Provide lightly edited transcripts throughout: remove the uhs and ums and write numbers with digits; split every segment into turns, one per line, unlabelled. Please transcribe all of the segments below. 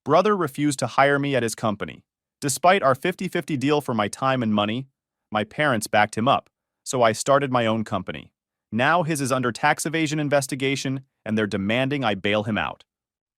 Brother refused to hire me at his company. Despite our 50-50 deal for my time and money, my parents backed him up, so I started my own company. Now his is under tax evasion investigation, and they're demanding I bail him out.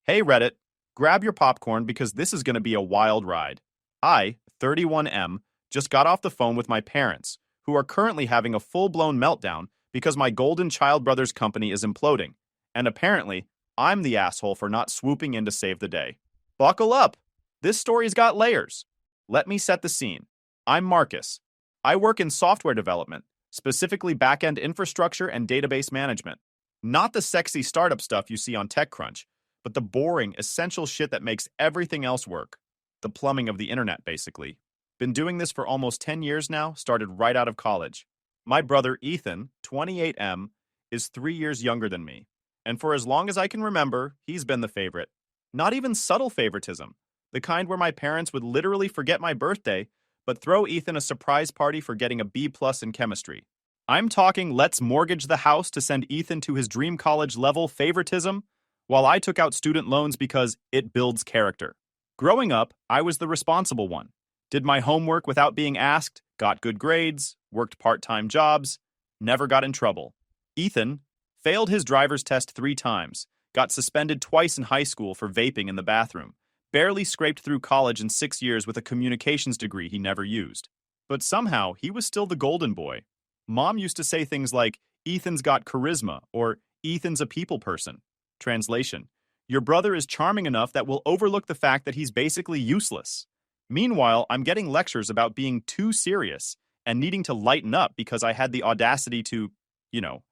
Hey Reddit, grab your popcorn because this is going to be a wild ride. I, 31M, just got off the phone with my parents, who are currently having a full-blown meltdown because my golden child brother's company is imploding, and apparently, I'm the asshole for not swooping in to save the day. Buckle up! This story's got layers. Let me set the scene. I'm Marcus. I work in software development, specifically back-end infrastructure and database management. Not the sexy startup stuff you see on TechCrunch, but the boring, essential shit that makes everything else work. The plumbing of the internet, basically. Been doing this for almost 10 years now, started right out of college. My brother, Ethan, 28M, is 3 years younger than me. And for as long as I can remember, he's been the favorite. Not even subtle favoritism, the kind where my parents would literally forget my birthday, but throw Ethan a surprise party for getting a B+ in chemistry. I'm talking let's mortgage the house to send Ethan to his dream college level favoritism, while I took out student loans because it builds character. Growing up, I was the responsible one. Did my homework without being asked, got good grades, worked part-time jobs, never got in trouble. Ethan failed his driver's test 3 times, got suspended twice in high school for vaping in the bathroom, barely scraped through college in 6 years with a communications degree he never used. But somehow, he was still the golden boy. Mom used to say things like, Ethan's got charisma, or Ethan's a people person. Translation: your brother is charming enough that we'll overlook the fact that he's basically useless. Meanwhile, I'm getting lectures about being too serious and needing to lighten up because I had the audacity to,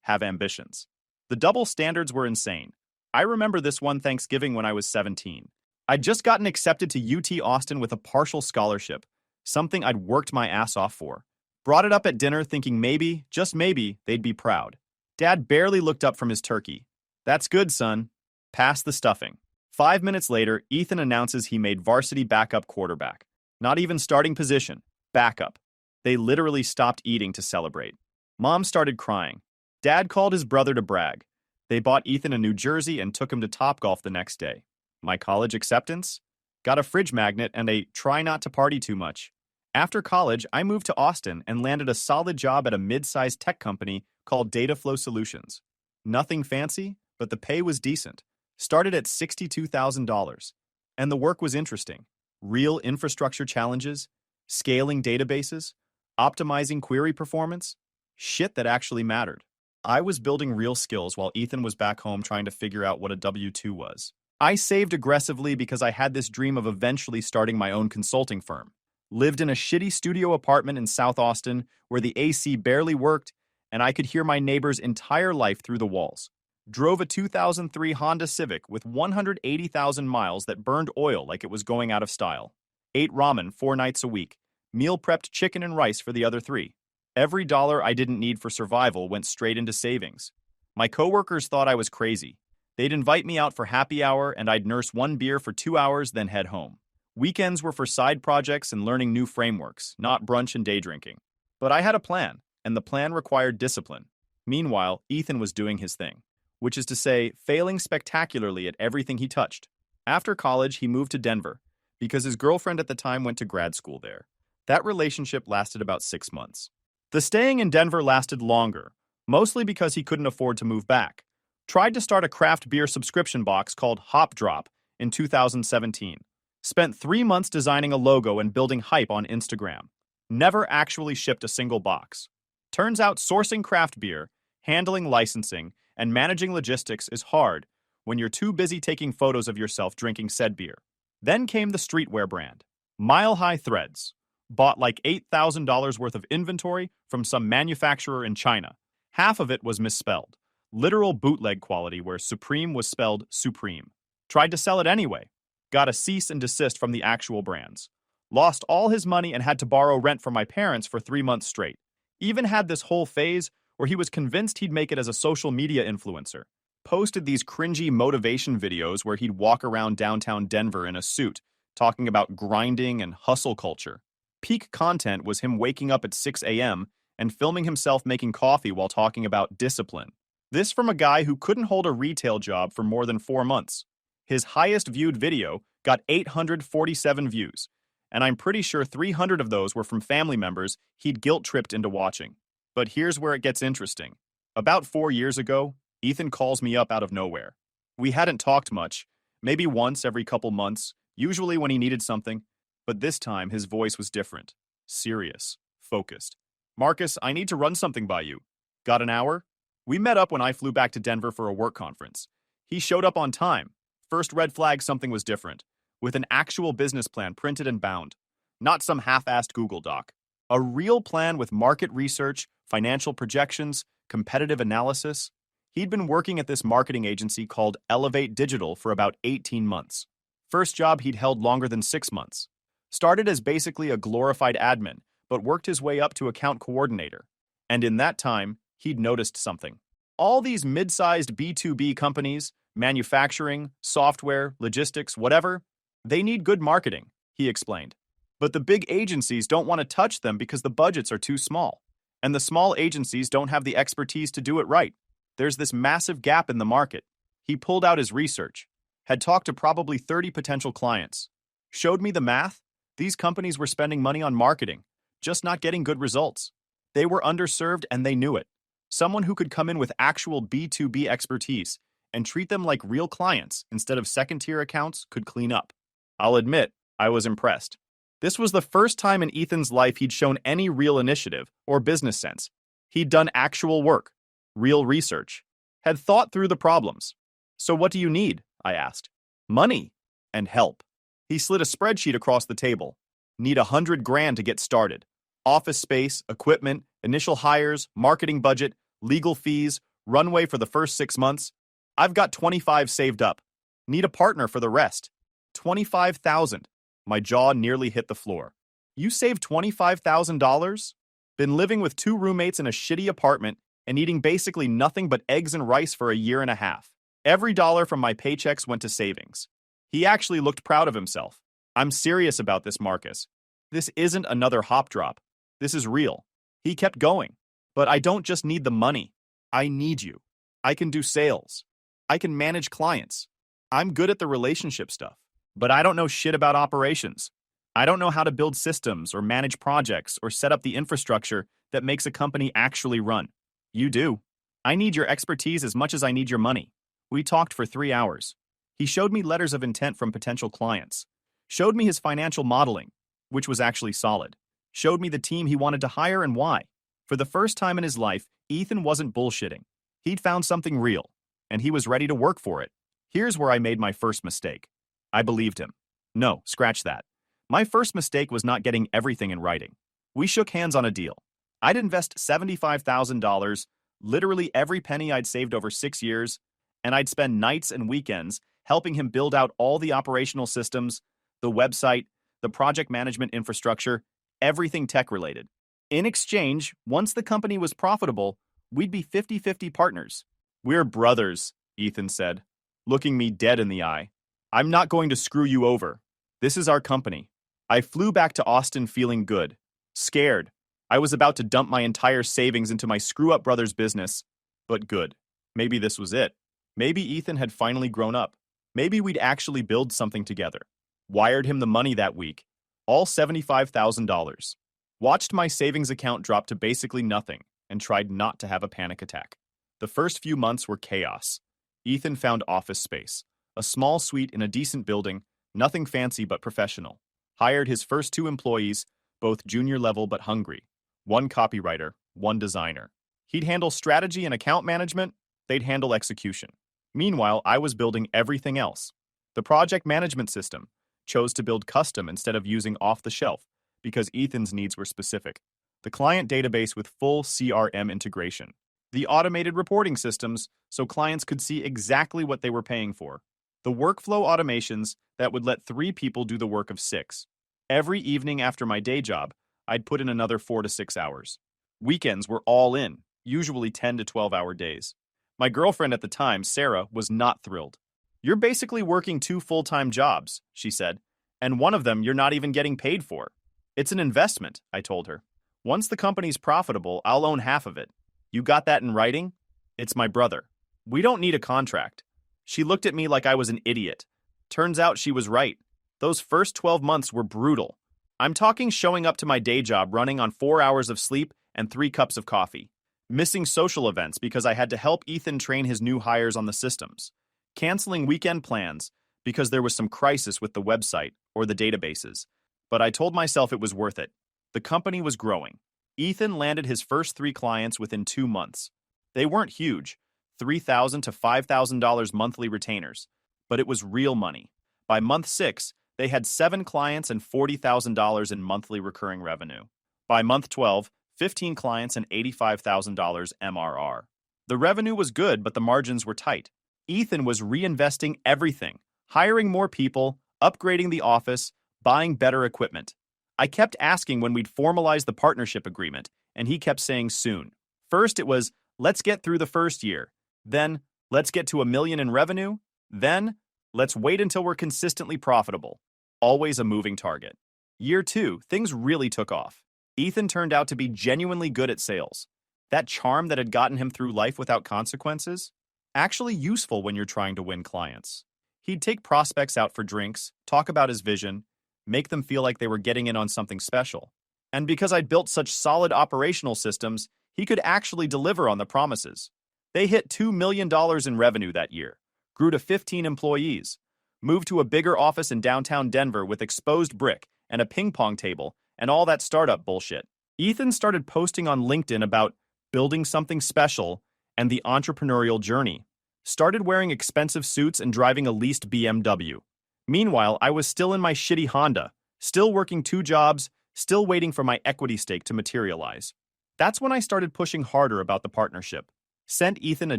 have ambitions. The double standards were insane. I remember this one Thanksgiving when I was 17. I'd just gotten accepted to UT Austin with a partial scholarship, something I'd worked my ass off for. Brought it up at dinner thinking maybe, just maybe, they'd be proud. Dad barely looked up from his turkey. That's good, son. Pass the stuffing. 5 minutes later, Ethan announces he made varsity backup quarterback. Not even starting position. Backup. They literally stopped eating to celebrate. Mom started crying. Dad called his brother to brag. They bought Ethan a new jersey and took him to Topgolf the next day. My college acceptance? Got a fridge magnet and a try not to party too much. After college, I moved to Austin and landed a solid job at a mid-sized tech company called Dataflow Solutions. Nothing fancy, but the pay was decent. Started at $62,000. And the work was interesting. Real infrastructure challenges, scaling databases, optimizing query performance, shit that actually mattered. I was building real skills while Ethan was back home trying to figure out what a W-2 was. I saved aggressively because I had this dream of eventually starting my own consulting firm. Lived in a shitty studio apartment in South Austin where the AC barely worked and I could hear my neighbor's entire life through the walls. Drove a 2003 Honda Civic with 180,000 miles that burned oil like it was going out of style. Ate ramen 4 nights a week. Meal prepped chicken and rice for the other 3. Every dollar I didn't need for survival went straight into savings. My coworkers thought I was crazy. They'd invite me out for happy hour and I'd nurse 1 beer for 2 hours, then head home. Weekends were for side projects and learning new frameworks, not brunch and day drinking. But I had a plan, and the plan required discipline. Meanwhile, Ethan was doing his thing, which is to say, failing spectacularly at everything he touched. After college, he moved to Denver, because his girlfriend at the time went to grad school there. That relationship lasted about 6 months. The staying in Denver lasted longer, mostly because he couldn't afford to move back. Tried to start a craft beer subscription box called Hop Drop in 2017. Spent 3 months designing a logo and building hype on Instagram. Never actually shipped a single box. Turns out sourcing craft beer, handling licensing, and managing logistics is hard when you're too busy taking photos of yourself drinking said beer. Then came the streetwear brand, Mile High Threads. Bought like $8,000 worth of inventory from some manufacturer in China. Half of it was misspelled. Literal bootleg quality where Supreme was spelled Supreme. Tried to sell it anyway. Got a cease and desist from the actual brands. Lost all his money and had to borrow rent from my parents for 3 months straight. Even had this whole phase where he was convinced he'd make it as a social media influencer. Posted these cringy motivation videos where he'd walk around downtown Denver in a suit, talking about grinding and hustle culture. Peak content was him waking up at 6 a.m. and filming himself making coffee while talking about discipline. This from a guy who couldn't hold a retail job for more than 4 months. His highest viewed video got 847 views, and I'm pretty sure 300 of those were from family members he'd guilt-tripped into watching. But here's where it gets interesting. About 4 years ago, Ethan calls me up out of nowhere. We hadn't talked much, maybe once every couple months, usually when he needed something, but this time his voice was different. Serious. Focused. "Marcus, I need to run something by you. Got an hour?" We met up when I flew back to Denver for a work conference. He showed up on time. First red flag something was different, with an actual business plan printed and bound. Not some half-assed Google Doc. A real plan with market research, financial projections, competitive analysis. He'd been working at this marketing agency called Elevate Digital for about 18 months. First job he'd held longer than 6 months. Started as basically a glorified admin, but worked his way up to account coordinator. And in that time, he'd noticed something. All these mid-sized B2B companies, manufacturing, software, logistics, whatever, they need good marketing, he explained. But the big agencies don't want to touch them because the budgets are too small. And the small agencies don't have the expertise to do it right. There's this massive gap in the market. He pulled out his research, had talked to probably 30 potential clients, showed me the math. These companies were spending money on marketing, just not getting good results. They were underserved and they knew it. Someone who could come in with actual B2B expertise and treat them like real clients instead of second-tier accounts could clean up. I'll admit, I was impressed. This was the first time in Ethan's life he'd shown any real initiative or business sense. He'd done actual work, real research, had thought through the problems. "So what do you need?" I asked. "Money and help." He slid a spreadsheet across the table. "Need 100 grand to get started. Office space, equipment, initial hires, marketing budget, legal fees, runway for the first 6 months. I've got 25 saved up. Need a partner for the rest. 25,000. My jaw nearly hit the floor. "You saved $25,000? Been living with 2 roommates in a shitty apartment and eating basically nothing but eggs and rice for a year and a half. Every dollar from my paychecks went to savings." He actually looked proud of himself. "I'm serious about this, Marcus. This isn't another hop drop. This is real." He kept going. "But I don't just need the money. I need you. I can do sales. I can manage clients. I'm good at the relationship stuff. But I don't know shit about operations. I don't know how to build systems or manage projects or set up the infrastructure that makes a company actually run. You do. I need your expertise as much as I need your money." We talked for 3 hours. He showed me letters of intent from potential clients. Showed me his financial modeling, which was actually solid. Showed me the team he wanted to hire and why. For the first time in his life, Ethan wasn't bullshitting. He'd found something real, and he was ready to work for it. Here's where I made my first mistake. I believed him. No, scratch that. My first mistake was not getting everything in writing. We shook hands on a deal. I'd invest $75,000, literally every penny I'd saved over 6 years, and I'd spend nights and weekends helping him build out all the operational systems, the website, the project management infrastructure, everything tech-related. In exchange, once the company was profitable, we'd be 50-50 partners. "We're brothers," Ethan said, looking me dead in the eye. "I'm not going to screw you over. This is our company." I flew back to Austin feeling good. Scared. I was about to dump my entire savings into my screw-up brother's business. But good. Maybe this was it. Maybe Ethan had finally grown up. Maybe we'd actually build something together. Wired him the money that week. All $75,000. Watched my savings account drop to basically nothing and tried not to have a panic attack. The first few months were chaos. Ethan found office space. A small suite in a decent building, nothing fancy but professional. Hired his first 2 employees, both junior level but hungry. 1 copywriter, 1 designer. He'd handle strategy and account management, they'd handle execution. Meanwhile, I was building everything else. The project management system chose to build custom instead of using off-the-shelf because Ethan's needs were specific. The client database with full CRM integration. The automated reporting systems so clients could see exactly what they were paying for. The workflow automations that would let 3 people do the work of 6. Every evening after my day job, I'd put in another 4 to 6 hours. Weekends were all in, usually 10 to 12-hour days. My girlfriend at the time, Sarah, was not thrilled. "You're basically working 2 full-time jobs," she said, "and one of them you're not even getting paid for." "It's an investment," I told her. "Once the company's profitable, I'll own half of it. You got that in writing?" "It's my brother. We don't need a contract." She looked at me like I was an idiot. Turns out she was right. Those first 12 months were brutal. I'm talking showing up to my day job running on 4 hours of sleep and 3 cups of coffee, missing social events because I had to help Ethan train his new hires on the systems, canceling weekend plans because there was some crisis with the website or the databases. But I told myself it was worth it. The company was growing. Ethan landed his first 3 clients within 2 months. They weren't huge, $3,000 to $5,000 monthly retainers, but it was real money. By month 6, they had 7 clients and $40,000 in monthly recurring revenue. By month 12, 15 clients and $85,000 MRR. The revenue was good, but the margins were tight. Ethan was reinvesting everything, hiring more people, upgrading the office, buying better equipment. I kept asking when we'd formalize the partnership agreement, and he kept saying soon. First it was, let's get through the first year. Then, let's get to $1 million in revenue. Then, let's wait until we're consistently profitable. Always a moving target. Year 2, things really took off. Ethan turned out to be genuinely good at sales. That charm that had gotten him through life without consequences? Actually useful when you're trying to win clients. He'd take prospects out for drinks, talk about his vision, make them feel like they were getting in on something special. And because I'd built such solid operational systems, he could actually deliver on the promises. They hit $2 million in revenue that year, grew to 15 employees, moved to a bigger office in downtown Denver with exposed brick and a ping pong table and all that startup bullshit. Ethan started posting on LinkedIn about building something special and the entrepreneurial journey. Started wearing expensive suits and driving a leased BMW. Meanwhile, I was still in my shitty Honda, still working 2 jobs, still waiting for my equity stake to materialize. That's when I started pushing harder about the partnership. Sent Ethan a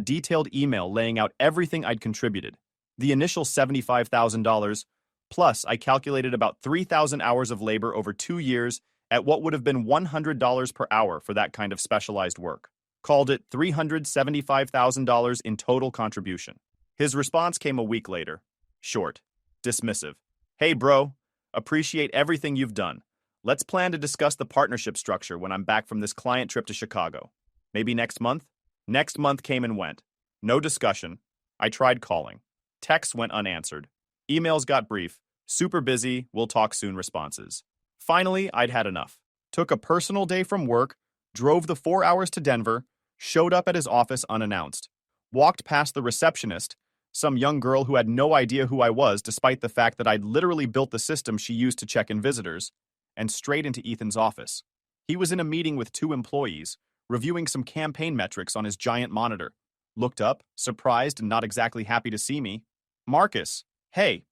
detailed email laying out everything I'd contributed. The initial $75,000, plus I calculated about 3,000 hours of labor over 2 years at what would have been $100 per hour for that kind of specialized work. Called it $375,000 in total contribution. His response came a week later. Short. Dismissive. Hey bro, appreciate everything you've done. Let's plan to discuss the partnership structure when I'm back from this client trip to Chicago. Maybe next month? Next month came and went. No discussion. I tried calling. Texts went unanswered. Emails got brief. Super busy, we'll talk soon responses. Finally, I'd had enough. Took a personal day from work, drove the 4 hours to Denver, showed up at his office unannounced. Walked past the receptionist, some young girl who had no idea who I was despite the fact that I'd literally built the system she used to check in visitors, and straight into Ethan's office. He was in a meeting with 2 employees, reviewing some campaign metrics on his giant monitor. Looked up, surprised and not exactly happy to see me. Marcus, hey,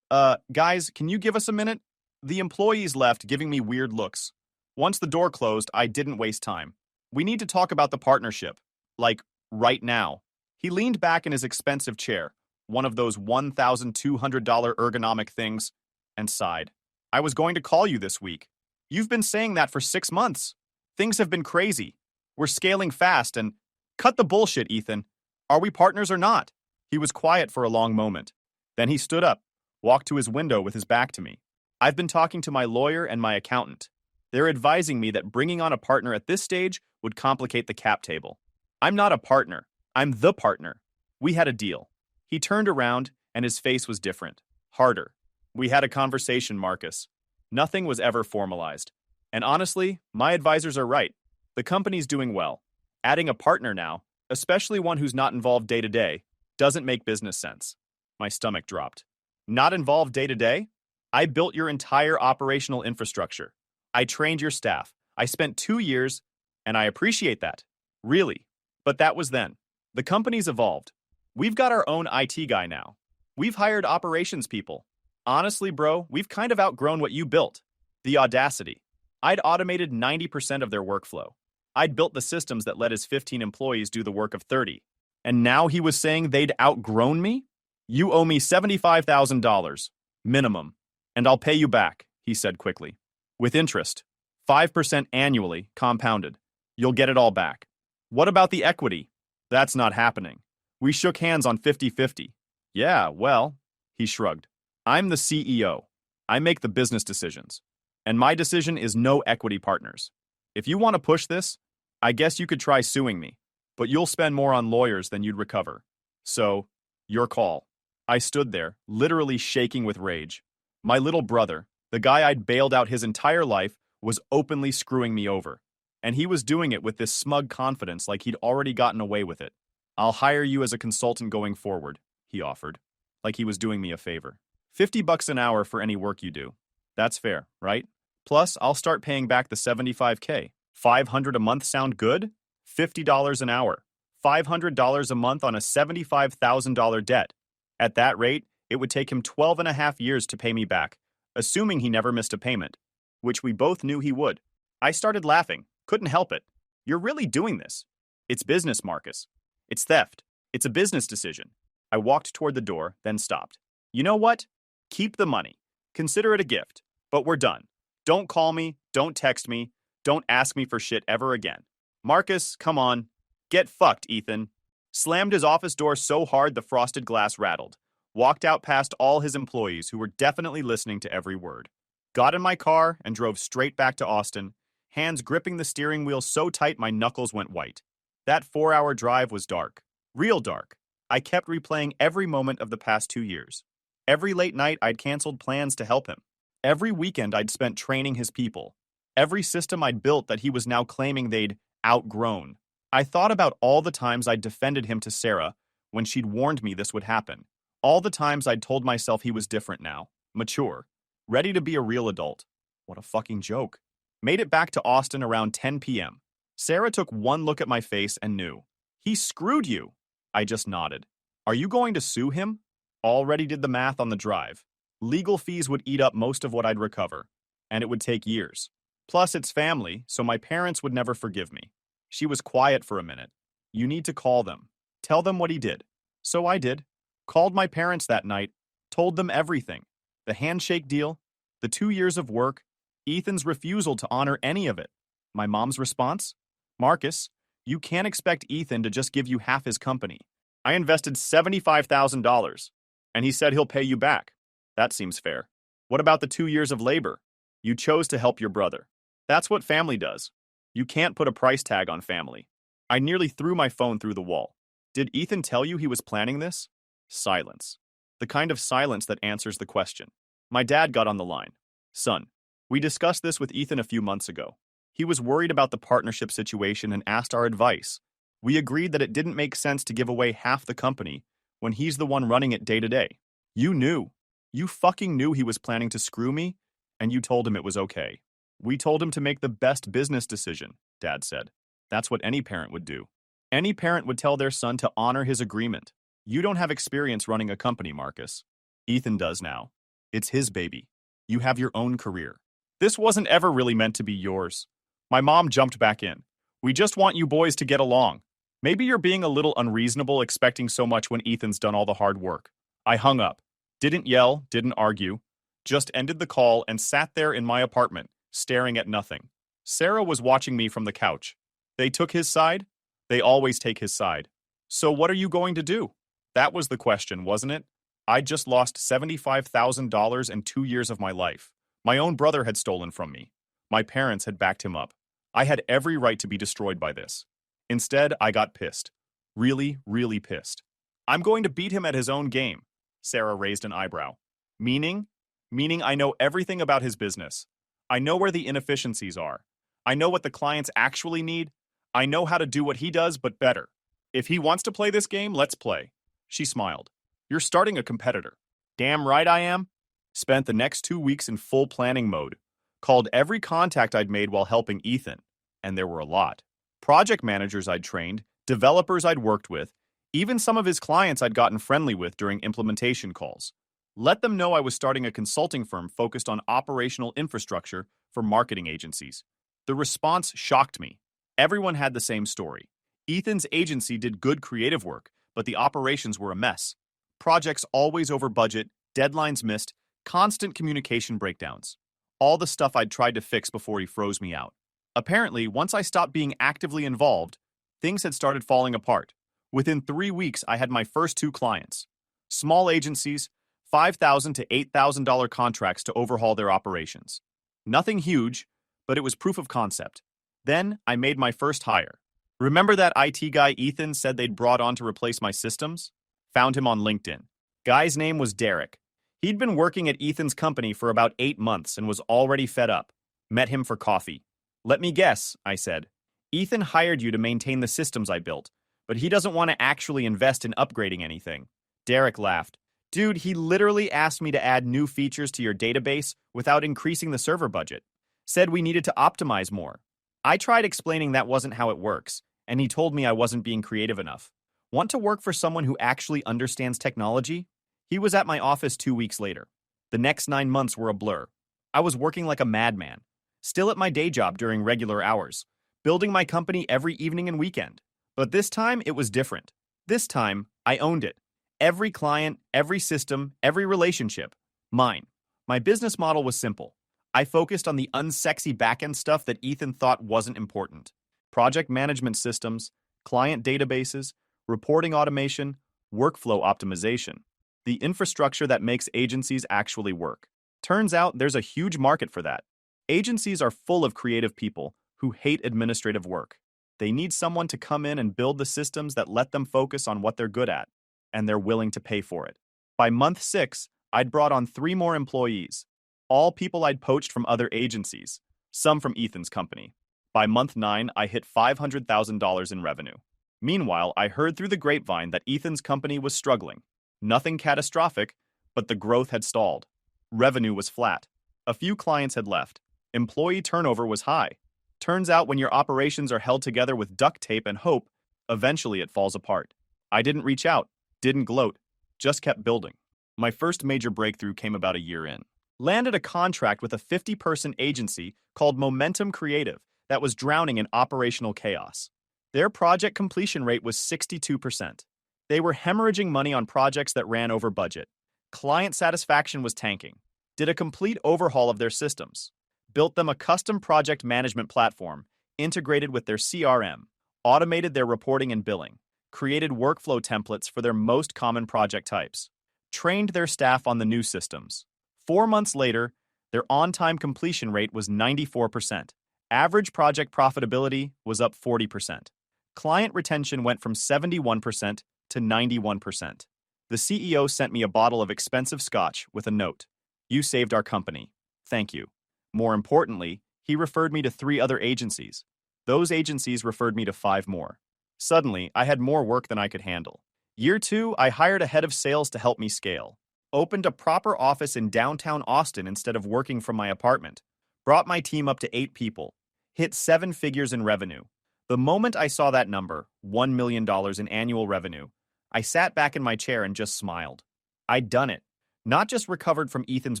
guys, can you give us a minute? The employees left, giving me weird looks. Once the door closed, I didn't waste time. We need to talk about the partnership. Like, right now. He leaned back in his expensive chair, one of those $1,200 ergonomic things, and sighed. I was going to call you this week. You've been saying that for 6 months. Things have been crazy. We're scaling fast and... Cut the bullshit, Ethan. Are we partners or not? He was quiet for a long moment. Then he stood up, walked to his window with his back to me. I've been talking to my lawyer and my accountant. They're advising me that bringing on a partner at this stage would complicate the cap table. I'm not a partner. I'm the partner. We had a deal. He turned around, and his face was different. Harder. We had a conversation, Marcus. Nothing was ever formalized. And honestly, my advisors are right. The company's doing well. Adding a partner now, especially one who's not involved day-to-day, doesn't make business sense. My stomach dropped. Not involved day-to-day? I built your entire operational infrastructure. I trained your staff. I spent 2 years, and I appreciate that. Really. But that was then. The company's evolved. We've got our own IT guy now. We've hired operations people. Honestly, bro, we've kind of outgrown what you built. The audacity. I'd automated 90% of their workflow. I'd built the systems that let his 15 employees do the work of 30. And now he was saying they'd outgrown me? You owe me $75,000. Minimum. And I'll pay you back, he said quickly. With interest. 5% annually, compounded. You'll get it all back. What about the equity? That's not happening. We shook hands on 50-50. Yeah, well, he shrugged. I'm the CEO. I make the business decisions. And my decision is no equity partners. If you want to push this, I guess you could try suing me, but you'll spend more on lawyers than you'd recover. So, your call. I stood there, literally shaking with rage. My little brother, the guy I'd bailed out his entire life, was openly screwing me over. And he was doing it with this smug confidence like he'd already gotten away with it. I'll hire you as a consultant going forward, he offered, like he was doing me a favor. $50 an hour for any work you do. That's fair, right? Plus, I'll start paying back the $75K. $500 a month sound good? $50 an hour. $500 a month on a $75,000 debt. At that rate, it would take him 12 and a half years to pay me back, assuming he never missed a payment, which we both knew he would. I started laughing. Couldn't help it. You're really doing this. It's business, Marcus. It's theft. It's a business decision. I walked toward the door, then stopped. You know what? Keep the money. Consider it a gift. But we're done. Don't call me. Don't text me. Don't ask me for shit ever again. Marcus, come on. Get fucked, Ethan. Slammed his office door so hard the frosted glass rattled. Walked out past all his employees who were definitely listening to every word. Got in my car and drove straight back to Austin, hands gripping the steering wheel so tight my knuckles went white. That 4-hour drive was dark. Real dark. I kept replaying every moment of the past 2 years. Every late night I'd canceled plans to help him. Every weekend I'd spent training his people. Every system I'd built that he was now claiming they'd outgrown. I thought about all the times I'd defended him to Sarah when she'd warned me this would happen. All the times I'd told myself he was different now, mature, ready to be a real adult. What a fucking joke. Made it back to Austin around 10 p.m. Sarah took one look at my face and knew. He screwed you. I just nodded. Are you going to sue him? Already did the math on the drive. Legal fees would eat up most of what I'd recover, and it would take years. Plus, it's family, so my parents would never forgive me. She was quiet for a minute. You need to call them. Tell them what he did. So I did. Called my parents that night, told them everything. The handshake deal, the 2 years of work, Ethan's refusal to honor any of it. My mom's response? Marcus, you can't expect Ethan to just give you half his company. I invested $75,000, and he said he'll pay you back. That seems fair. What about the 2 years of labor? You chose to help your brother. That's what family does. You can't put a price tag on family. I nearly threw my phone through the wall. Did Ethan tell you he was planning this? Silence. The kind of silence that answers the question. My dad got on the line. Son, we discussed this with Ethan a few months ago. He was worried about the partnership situation and asked our advice. We agreed that it didn't make sense to give away half the company when he's the one running it day to day. You knew. You fucking knew he was planning to screw me, and you told him it was okay. We told him to make the best business decision, Dad said. That's what any parent would do. Any parent would tell their son to honor his agreement. You don't have experience running a company, Marcus. Ethan does now. It's his baby. You have your own career. This wasn't ever really meant to be yours. My mom jumped back in. We just want you boys to get along. Maybe you're being a little unreasonable expecting so much when Ethan's done all the hard work. I hung up. Didn't yell, didn't argue. Just ended the call and sat there in my apartment, staring at nothing. Sarah was watching me from the couch. They took his side? They always take his side. So what are you going to do? That was the question, wasn't it? I'd just lost $75,000 and 2 years of my life. My own brother had stolen from me. My parents had backed him up. I had every right to be destroyed by this. Instead, I got pissed. Really, really pissed. I'm going to beat him at his own game. Sarah raised an eyebrow. Meaning? Meaning I know everything about his business. I know where the inefficiencies are. I know what the clients actually need. I know how to do what he does, but better. If he wants to play this game, let's play. She smiled. You're starting a competitor. Damn right I am. Spent the next 2 weeks in full planning mode. Called every contact I'd made while helping Ethan. And there were a lot. Project managers I'd trained, developers I'd worked with, even some of his clients I'd gotten friendly with during implementation calls. Let them know I was starting a consulting firm focused on operational infrastructure for marketing agencies. The response shocked me. Everyone had the same story. Ethan's agency did good creative work, but the operations were a mess. Projects always over budget, deadlines missed, constant communication breakdowns. All the stuff I'd tried to fix before he froze me out. Apparently, once I stopped being actively involved, things had started falling apart. Within 3 weeks, I had my first 2 clients. Small agencies, $5,000 to $8,000 contracts to overhaul their operations. Nothing huge, but it was proof of concept. Then, I made my first hire. Remember that IT guy Ethan said they'd brought on to replace my systems? Found him on LinkedIn. Guy's name was Derek. He'd been working at Ethan's company for about 8 months and was already fed up. Met him for coffee. Let me guess, I said. Ethan hired you to maintain the systems I built, but he doesn't want to actually invest in upgrading anything. Derek laughed. Dude, he literally asked me to add new features to your database without increasing the server budget. Said we needed to optimize more. I tried explaining that wasn't how it works, and he told me I wasn't being creative enough. Want to work for someone who actually understands technology? He was at my office 2 weeks later. The next 9 months were a blur. I was working like a madman, still at my day job during regular hours, building my company every evening and weekend. But this time, it was different. This time, I owned it. Every client, every system, every relationship. Mine. My business model was simple. I focused on the unsexy backend stuff that Ethan thought wasn't important. Project management systems, client databases, reporting automation, workflow optimization. The infrastructure that makes agencies actually work. Turns out there's a huge market for that. Agencies are full of creative people who hate administrative work. They need someone to come in and build the systems that let them focus on what they're good at, and they're willing to pay for it. By month 6, I'd brought on 3 more employees, all people I'd poached from other agencies, some from Ethan's company. By month 9, I hit $500,000 in revenue. Meanwhile, I heard through the grapevine that Ethan's company was struggling. Nothing catastrophic, but the growth had stalled. Revenue was flat. A few clients had left. Employee turnover was high. Turns out when your operations are held together with duct tape and hope, eventually it falls apart. I didn't reach out, didn't gloat, just kept building. My first major breakthrough came about a year in. Landed a contract with a 50-person agency called Momentum Creative that was drowning in operational chaos. Their project completion rate was 62%. They were hemorrhaging money on projects that ran over budget. Client satisfaction was tanking. Did a complete overhaul of their systems. Built them a custom project management platform, integrated with their CRM, automated their reporting and billing, created workflow templates for their most common project types, trained their staff on the new systems. 4 months later, their on-time completion rate was 94%. Average project profitability was up 40%. Client retention went from 71% to 91%. The CEO sent me a bottle of expensive scotch with a note. You saved our company. Thank you. More importantly, he referred me to 3 other agencies. Those agencies referred me to 5 more. Suddenly, I had more work than I could handle. Year 2, I hired a head of sales to help me scale. Opened a proper office in downtown Austin instead of working from my apartment. Brought my team up to 8 people. Hit 7 figures in revenue. The moment I saw that number, $1 million in annual revenue, I sat back in my chair and just smiled. I'd done it. Not just recovered from Ethan's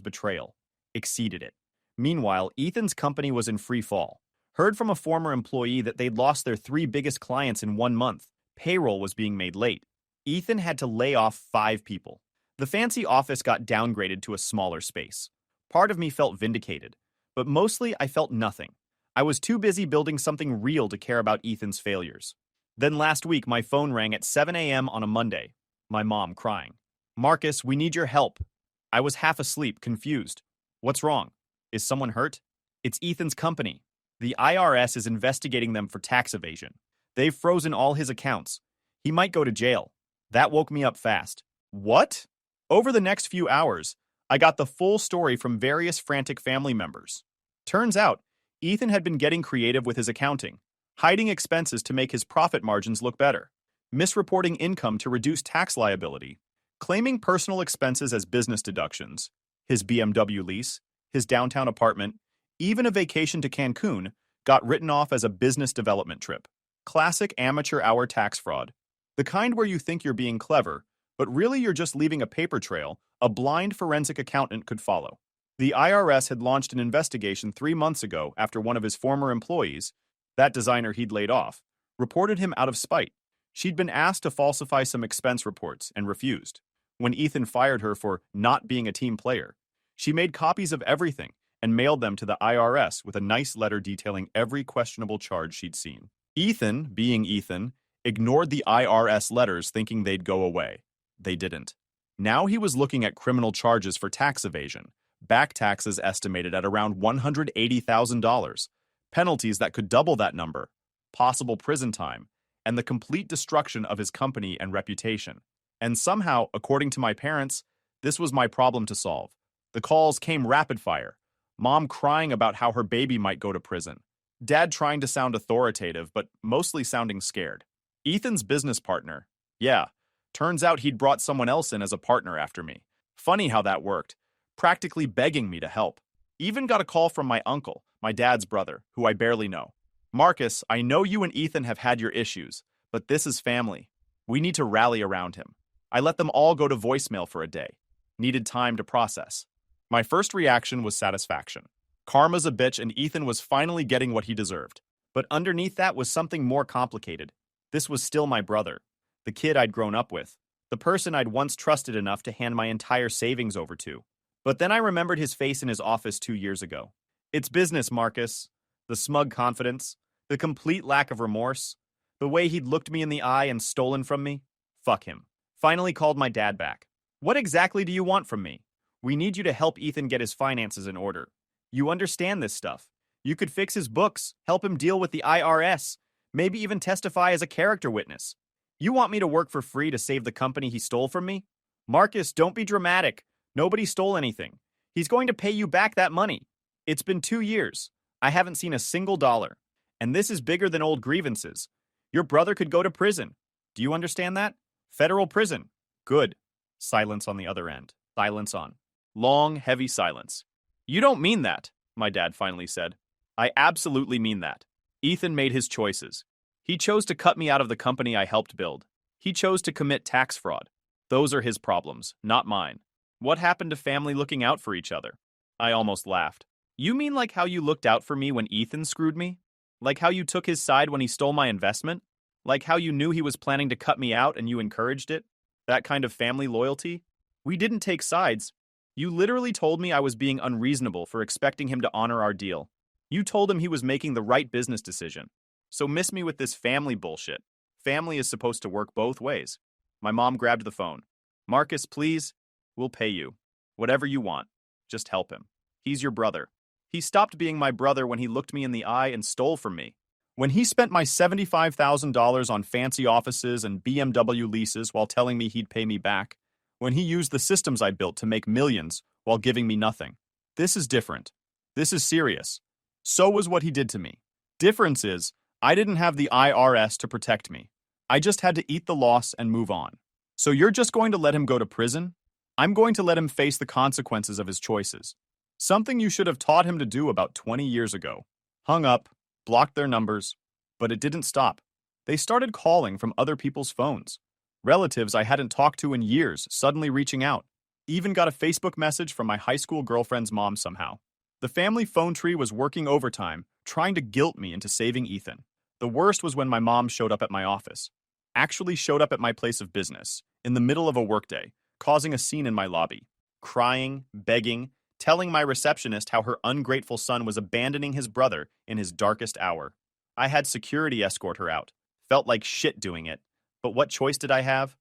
betrayal, exceeded it. Meanwhile, Ethan's company was in free fall. Heard from a former employee that they'd lost their 3 biggest clients in 1 month. Payroll was being made late. Ethan had to lay off 5 people. The fancy office got downgraded to a smaller space. Part of me felt vindicated, but mostly I felt nothing. I was too busy building something real to care about Ethan's failures. Then last week, my phone rang at 7 a.m. on a Monday. My mom crying. Marcus, we need your help. I was half asleep, confused. What's wrong? Is someone hurt? It's Ethan's company. The IRS is investigating them for tax evasion. They've frozen all his accounts. He might go to jail. That woke me up fast. What? Over the next few hours, I got the full story from various frantic family members. Turns out, Ethan had been getting creative with his accounting, hiding expenses to make his profit margins look better, misreporting income to reduce tax liability, claiming personal expenses as business deductions, his BMW lease, his downtown apartment, even a vacation to Cancun got written off as a business development trip. Classic amateur hour tax fraud. The kind where you think you're being clever, but really you're just leaving a paper trail a blind forensic accountant could follow. The IRS had launched an investigation 3 months ago after one of his former employees, that designer he'd laid off, reported him out of spite. She'd been asked to falsify some expense reports and refused. When Ethan fired her for not being a team player, she made copies of everything and mailed them to the IRS with a nice letter detailing every questionable charge she'd seen. Ethan, being Ethan, ignored the IRS letters thinking they'd go away. They didn't. Now he was looking at criminal charges for tax evasion, back taxes estimated at around $180,000, penalties that could double that number, possible prison time, and the complete destruction of his company and reputation. And somehow, according to my parents, This was my problem to solve. The calls came rapid fire. Mom crying about how her baby might go to prison. Dad trying to sound authoritative, but mostly sounding scared. Ethan's business partner. Yeah, turns out he'd brought someone else in as a partner after me. Funny how that worked. Practically begging me to help. Even got a call from my uncle, my dad's brother, who I barely know. Marcus, I know you and Ethan have had your issues, but this is family. We need to rally around him. I let them all go to voicemail for a day. Needed time to process. My first reaction was satisfaction. Karma's a bitch and Ethan was finally getting what he deserved. But underneath that was something more complicated. This was still my brother, the kid I'd grown up with, the person I'd once trusted enough to hand my entire savings over to. But then I remembered his face in his office 2 years ago. It's business, Marcus. The smug confidence, the complete lack of remorse, the way he'd looked me in the eye and stolen from me. Fuck him. Finally called my dad back. What exactly do you want from me? We need you to help Ethan get his finances in order. You understand this stuff. You could fix his books, help him deal with the IRS, maybe even testify as a character witness. You want me to work for free to save the company he stole from me? Marcus, don't be dramatic. Nobody stole anything. He's going to pay you back that money. It's been 2 years. I haven't seen a single dollar. And this is bigger than old grievances. Your brother could go to prison. Do you understand that? Federal prison. Good. Silence on the other end. Silence on. Long, heavy silence. You don't mean that, my dad finally said. I absolutely mean that. Ethan made his choices. He chose to cut me out of the company I helped build. He chose to commit tax fraud. Those are his problems, not mine. What happened to family looking out for each other? I almost laughed. You mean like how you looked out for me when Ethan screwed me? Like how you took his side when he stole my investment? Like how you knew he was planning to cut me out and you encouraged it? That kind of family loyalty? We didn't take sides. You literally told me I was being unreasonable for expecting him to honor our deal. You told him he was making the right business decision. So miss me with this family bullshit. Family is supposed to work both ways. My mom grabbed the phone. Marcus, please. We'll pay you. Whatever you want. Just help him. He's your brother. He stopped being my brother when he looked me in the eye and stole from me. When he spent my $75,000 on fancy offices and BMW leases while telling me he'd pay me back. When he used the systems I built to make millions while giving me nothing. This is different. This is serious. So was what he did to me. Difference is, I didn't have the IRS to protect me. I just had to eat the loss and move on. So you're just going to let him go to prison? I'm going to let him face the consequences of his choices. Something you should have taught him to do about 20 years ago. Hung up, blocked their numbers, but it didn't stop. They started calling from other people's phones. Relatives I hadn't talked to in years suddenly reaching out. Even got a Facebook message from my high school girlfriend's mom somehow. The family phone tree was working overtime, trying to guilt me into saving Ethan. The worst was when my mom showed up at my office. Actually showed up at my place of business, in the middle of a workday, causing a scene in my lobby. Crying, begging, telling my receptionist how her ungrateful son was abandoning his brother in his darkest hour. I had security escort her out. Felt like shit doing it. But what choice did I have?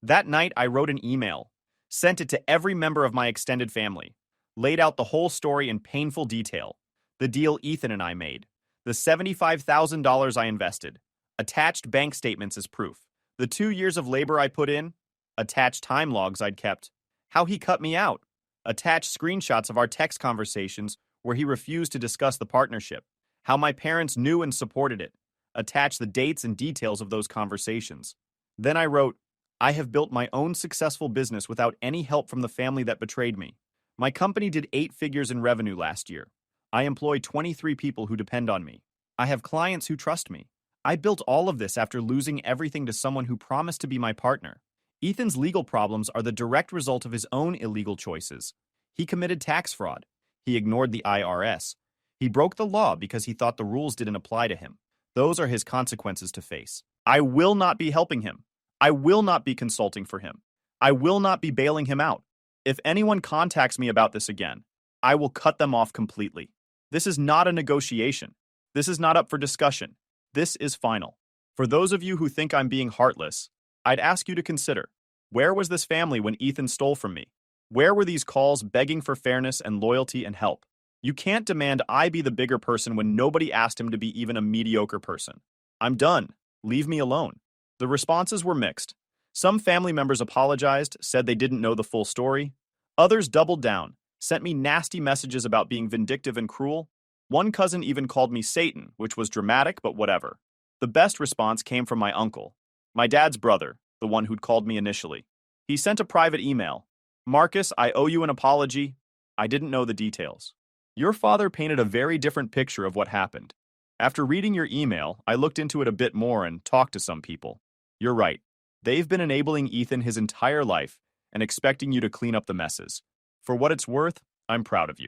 That night, I wrote an email. Sent it to every member of my extended family. Laid out the whole story in painful detail. The deal Ethan and I made. The $75,000 I invested. Attached bank statements as proof. The 2 years of labor I put in. Attached time logs I'd kept. How he cut me out. Attached screenshots of our text conversations where he refused to discuss the partnership. How my parents knew and supported it. Attached the dates and details of those conversations. Then I wrote, I have built my own successful business without any help from the family that betrayed me. My company did 8 figures in revenue last year. I employ 23 people who depend on me. I have clients who trust me. I built all of this after losing everything to someone who promised to be my partner. Ethan's legal problems are the direct result of his own illegal choices. He committed tax fraud. He ignored the IRS. He broke the law because he thought the rules didn't apply to him. Those are his consequences to face. I will not be helping him. I will not be consulting for him. I will not be bailing him out. If anyone contacts me about this again, I will cut them off completely. This is not a negotiation. This is not up for discussion. This is final. For those of you who think I'm being heartless, I'd ask you to consider, where was this family when Ethan stole from me? Where were these calls begging for fairness and loyalty and help? You can't demand I be the bigger person when nobody asked him to be even a mediocre person. I'm done. Leave me alone. The responses were mixed. Some family members apologized, said they didn't know the full story. Others doubled down, sent me nasty messages about being vindictive and cruel. One cousin even called me Satan, which was dramatic, but whatever. The best response came from my uncle, my dad's brother, the one who'd called me initially. He sent a private email. Marcus, I owe you an apology. I didn't know the details. Your father painted a very different picture of what happened. After reading your email, I looked into it a bit more and talked to some people. You're right. They've been enabling Ethan his entire life and expecting you to clean up the messes. For what it's worth, I'm proud of you.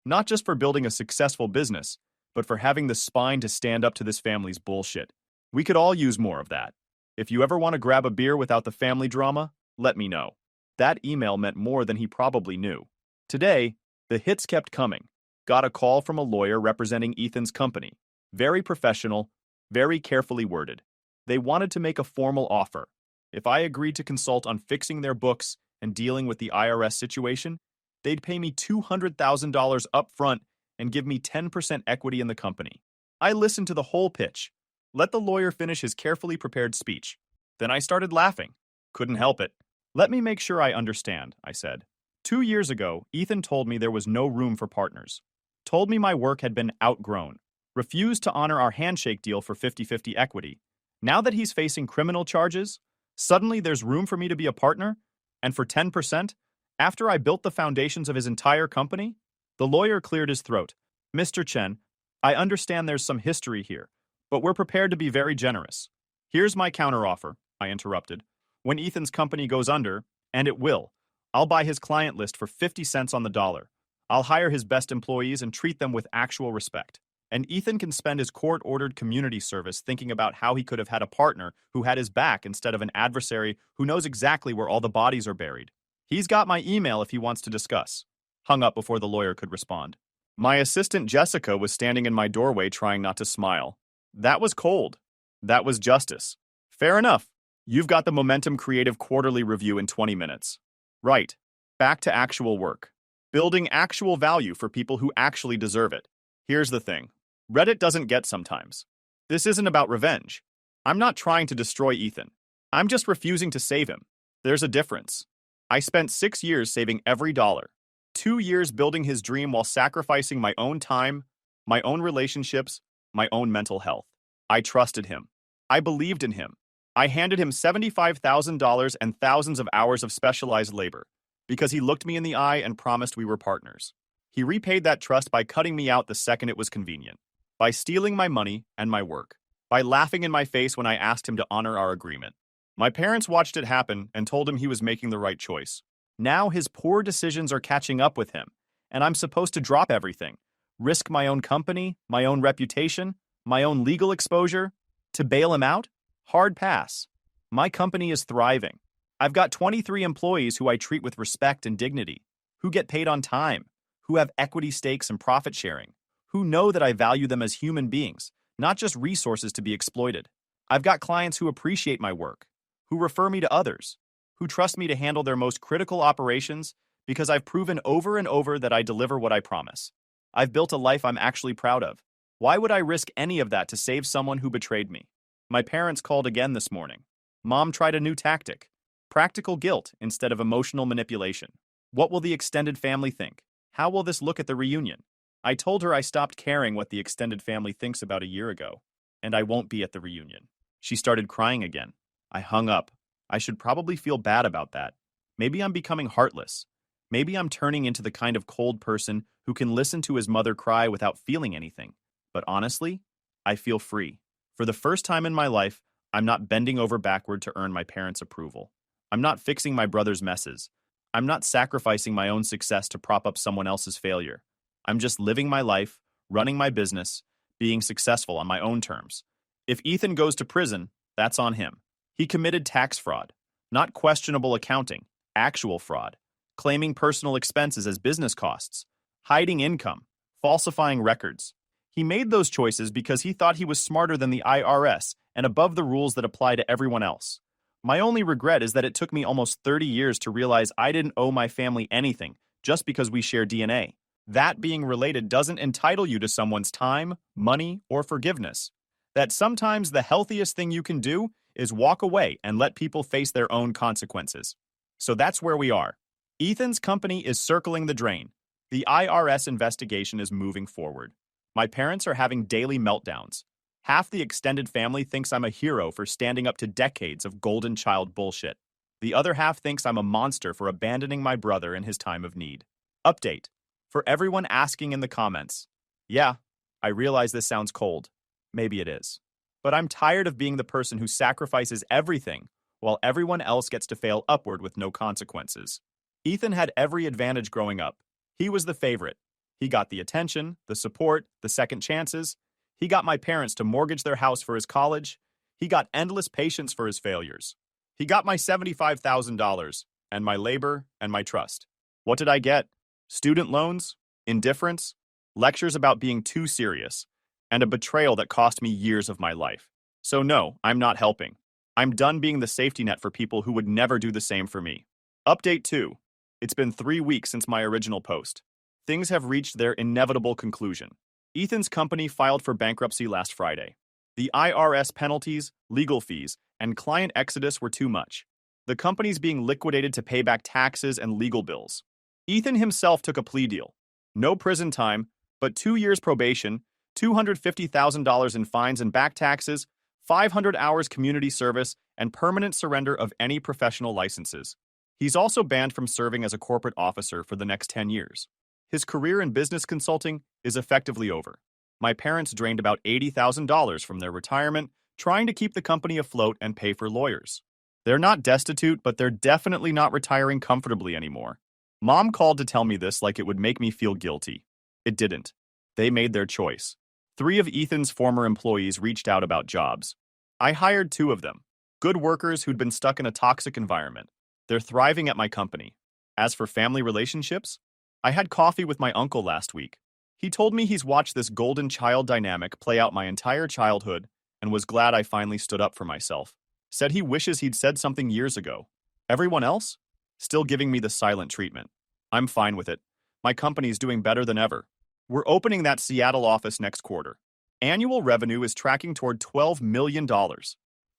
Not just for building a successful business, but for having the spine to stand up to this family's bullshit. We could all use more of that. If you ever want to grab a beer without the family drama, let me know. That email meant more than he probably knew. Today, the hits kept coming. Got a call from a lawyer representing Ethan's company. Very professional, very carefully worded. They wanted to make a formal offer. If I agreed to consult on fixing their books and dealing with the IRS situation, they'd pay me $200,000 up front and give me 10% equity in the company. I listened to the whole pitch. Let the lawyer finish his carefully prepared speech. Then I started laughing. Couldn't help it. Let me make sure I understand, I said. 2 years ago, Ethan told me there was no room for partners. Told me my work had been outgrown. Refused to honor our handshake deal for 50-50 equity. Now that he's facing criminal charges, suddenly there's room for me to be a partner? And for 10%? After I built the foundations of his entire company? The lawyer cleared his throat. Mr. Chen, I understand there's some history here, but we're prepared to be very generous. Here's my counteroffer, I interrupted. When Ethan's company goes under, and it will, I'll buy his client list for 50 cents on the dollar. I'll hire his best employees and treat them with actual respect. And Ethan can spend his court-ordered community service thinking about how he could have had a partner who had his back instead of an adversary who knows exactly where all the bodies are buried. He's got my email if he wants to discuss. Hung up before the lawyer could respond. My assistant Jessica was standing in my doorway trying not to smile. That was cold. That was justice. Fair enough. You've got the Momentum Creative Quarterly Review in 20 minutes. Right. Back to actual work. Building actual value for people who actually deserve it. Here's the thing. Reddit doesn't get sometimes. This isn't about revenge. I'm not trying to destroy Ethan. I'm just refusing to save him. There's a difference. I spent 6 years saving every dollar. 2 years building his dream while sacrificing my own time, my own relationships, my own mental health. I trusted him. I believed in him. I handed him $75,000 and thousands of hours of specialized labor because he looked me in the eye and promised we were partners. He repaid that trust by cutting me out the second it was convenient, by stealing my money and my work, by laughing in my face when I asked him to honor our agreement. My parents watched it happen and told him he was making the right choice. Now his poor decisions are catching up with him, and I'm supposed to drop everything, risk my own company, my own reputation, my own legal exposure, to bail him out? Hard pass. My company is thriving. I've got 23 employees who I treat with respect and dignity, who get paid on time, who have equity stakes and profit sharing, who know that I value them as human beings, not just resources to be exploited. I've got clients who appreciate my work, who refer me to others, who trust me to handle their most critical operations because I've proven over and over that I deliver what I promise. I've built a life I'm actually proud of. Why would I risk any of that to save someone who betrayed me? My parents called again this morning. Mom tried a new tactic. Practical guilt instead of emotional manipulation. What will the extended family think? How will this look at the reunion? I told her I stopped caring what the extended family thinks about a year ago, and I won't be at the reunion. She started crying again. I hung up. I should probably feel bad about that. Maybe I'm becoming heartless. Maybe I'm turning into the kind of cold person who can listen to his mother cry without feeling anything. But honestly, I feel free. For the first time in my life, I'm not bending over backward to earn my parents' approval. I'm not fixing my brother's messes. I'm not sacrificing my own success to prop up someone else's failure. I'm just living my life, running my business, being successful on my own terms. If Ethan goes to prison, that's on him. He committed tax fraud, not questionable accounting, actual fraud, claiming personal expenses as business costs, hiding income, falsifying records. He made those choices because he thought he was smarter than the IRS and above the rules that apply to everyone else. My only regret is that it took me almost 30 years to realize I didn't owe my family anything just because we share DNA. That being related doesn't entitle you to someone's time, money, or forgiveness. That sometimes the healthiest thing you can do is walk away and let people face their own consequences. So that's where we are. Ethan's company is circling the drain. The IRS investigation is moving forward. My parents are having daily meltdowns. Half the extended family thinks I'm a hero for standing up to decades of golden child bullshit. The other half thinks I'm a monster for abandoning my brother in his time of need. Update. For everyone asking in the comments. Yeah, I realize this sounds cold. Maybe it is. But I'm tired of being the person who sacrifices everything while everyone else gets to fail upward with no consequences. Ethan had every advantage growing up. He was the favorite. He got the attention, the support, the second chances. He got my parents to mortgage their house for his college. He got endless patience for his failures. He got my $75,000 and my labor and my trust. What did I get? Student loans, indifference, lectures about being too serious, and a betrayal that cost me years of my life. So no, I'm not helping. I'm done being the safety net for people who would never do the same for me. Update 2. It's been 3 weeks since my original post. Things have reached their inevitable conclusion. Ethan's company filed for bankruptcy last Friday. The IRS penalties, legal fees, and client exodus were too much. The company's being liquidated to pay back taxes and legal bills. Ethan himself took a plea deal. No prison time, but 2 years probation, $250,000 in fines and back taxes, 500 hours community service, and permanent surrender of any professional licenses. He's also banned from serving as a corporate officer for the next 10 years. His career in business consulting is effectively over. My parents drained about $80,000 from their retirement, trying to keep the company afloat and pay for lawyers. They're not destitute, but they're definitely not retiring comfortably anymore. Mom called to tell me this like it would make me feel guilty. It didn't. They made their choice. 3 of Ethan's former employees reached out about jobs. I hired 2 of them. Good workers who'd been stuck in a toxic environment. They're thriving at my company. As for family relationships, I had coffee with my uncle last week. He told me he's watched this golden child dynamic play out my entire childhood and was glad I finally stood up for myself. Said he wishes he'd said something years ago. Everyone else? Still giving me the silent treatment. I'm fine with it. My company's doing better than ever. We're opening that Seattle office next quarter. Annual revenue is tracking toward $12 million.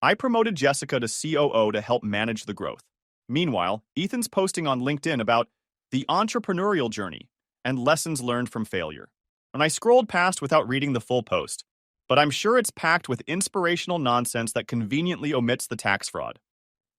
I promoted Jessica to COO to help manage the growth. Meanwhile, Ethan's posting on LinkedIn about the entrepreneurial journey and lessons learned from failure. And I scrolled past without reading the full post, but I'm sure it's packed with inspirational nonsense that conveniently omits the tax fraud.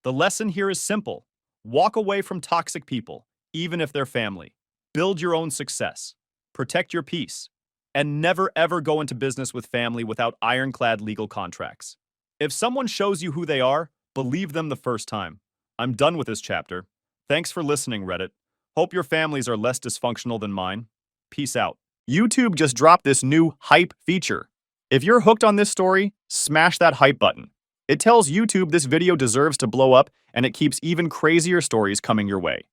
The lesson here is simple. Walk away from toxic people, even if they're family. Build your own success. Protect your peace. And never ever go into business with family without ironclad legal contracts. If someone shows you who they are, believe them the first time. I'm done with this chapter. Thanks for listening, Reddit. Hope your families are less dysfunctional than mine. Peace out. YouTube just dropped this new hype feature. If you're hooked on this story, smash that hype button. It tells YouTube this video deserves to blow up, and it keeps even crazier stories coming your way.